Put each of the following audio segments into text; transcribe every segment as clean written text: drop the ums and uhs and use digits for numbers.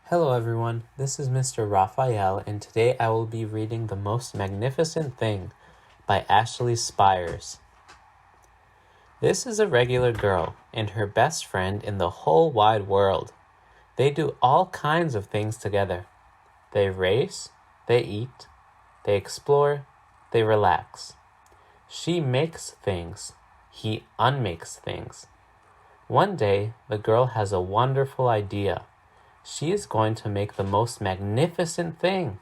Hello everyone, this is Mr. Rafael, and today I will be reading The Most Magnificent Thing by Ashley Spires. This is a regular girl and her best friend in the whole wide world. They do all kinds of things together. They race, they eat, they explore, they relax. She makes things, he unmakes things. One day, the girl has a wonderful idea. She is going to make the most magnificent thing.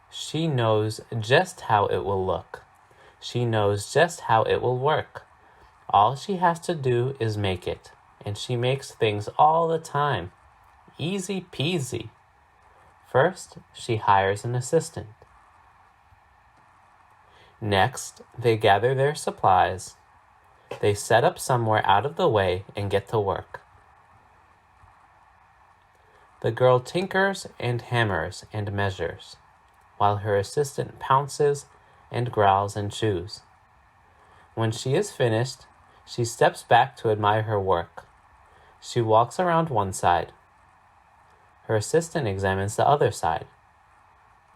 She knows just how it will look. She knows just how it will work. All she has to do is make it, and she makes things all the time. Easy peasy. First, she hires an assistant. Next, they gather their supplies. They set up somewhere out of the way and get to work. The girl tinkers and hammers and measures, while her assistant pounces and growls and chews. When she is finished, she steps back to admire her work. She walks around one side. Her assistant examines the other side.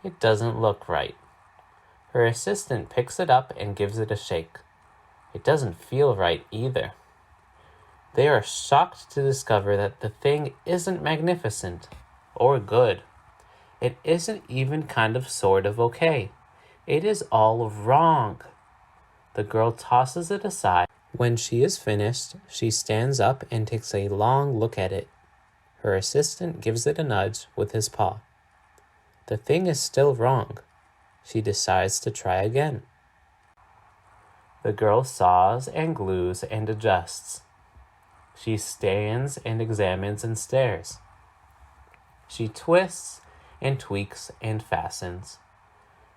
It doesn't look right. Her assistant picks it up and gives it a shake. It doesn't feel right either. They are shocked to discover that the thing isn't magnificent or good. It isn't even kind of sort of okay. It is all wrong. The girl tosses it aside. When she is finished, she stands up and takes a long look at it. Her assistant gives it a nudge with his paw. The thing is still wrong. She decides to try again. The girl saws and glues and adjusts. She stands and examines and stares. She twists and tweaks and fastens.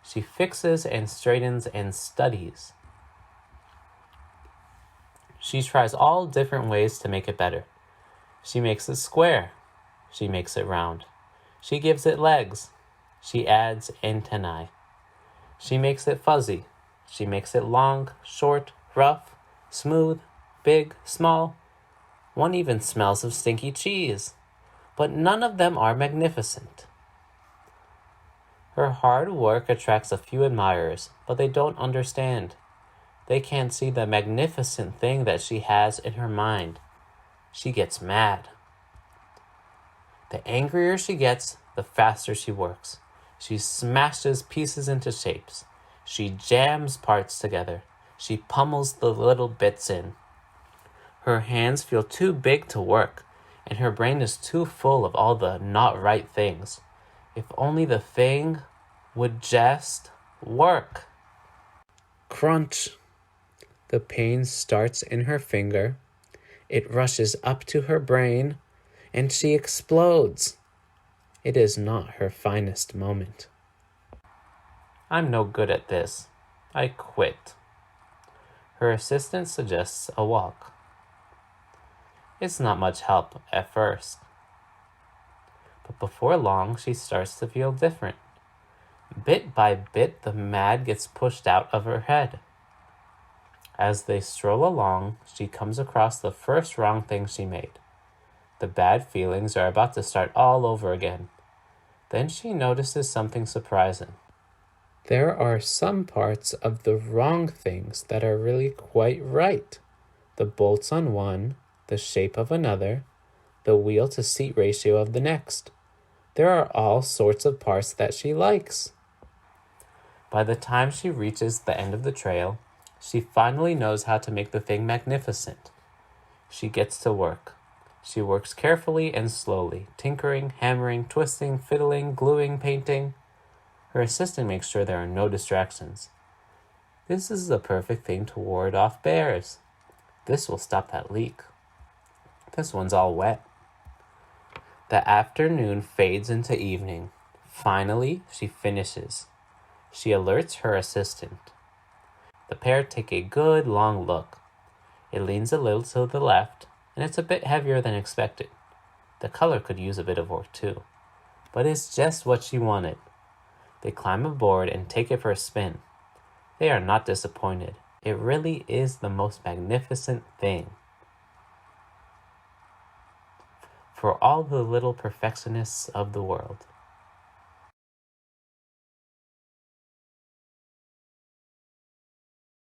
She fixes and straightens and studies. She tries all different ways to make it better. She makes it square. She makes it round. She gives it legs. She adds antennae. She makes it fuzzy. She makes it long, short, rough, smooth, big, small. One even smells of stinky cheese, but none of them are magnificent. Her hard work attracts a few admirers, but they don't understand. They can't see the magnificent thing that she has in her mind. She gets mad. The angrier she gets, the faster she works. She smashes pieces into shapes. She jams parts together. She pummels the little bits in. Her hands feel too big to work, and her brain is too full of all the not right things. If only the thing would just work. Crunch! The pain starts in her finger. It rushes up to her brain, and she explodes. It is not her finest moment. I'm no good at this. I quit. Her assistant suggests a walk. It's not much help at first. But before long, she starts to feel different. Bit by bit, the mad gets pushed out of her head. As they stroll along, she comes across the first wrong thing she made. The bad feelings are about to start all over again. Then she notices something surprising. There are some parts of the wrong things that are really quite right. The bolts on one, the shape of another, the wheel to seat ratio of the next. There are all sorts of parts that she likes. By the time she reaches the end of the trail, she finally knows how to make the thing magnificent. She gets to work. She works carefully and slowly, tinkering, hammering, twisting, fiddling, gluing, painting. Her assistant makes sure there are no distractions. This is the perfect thing to ward off bears. This will stop that leak. This one's all wet. The afternoon fades into evening. Finally, she finishes. She alerts her assistant. The pair take a good long look. It leans a little to the left, and it's a bit heavier than expected. The color could use a bit of work too, but it's just what she wanted. They climb aboard and take it for a spin. They are not disappointed. It really is the most magnificent thing. for all the little perfectionists of the world.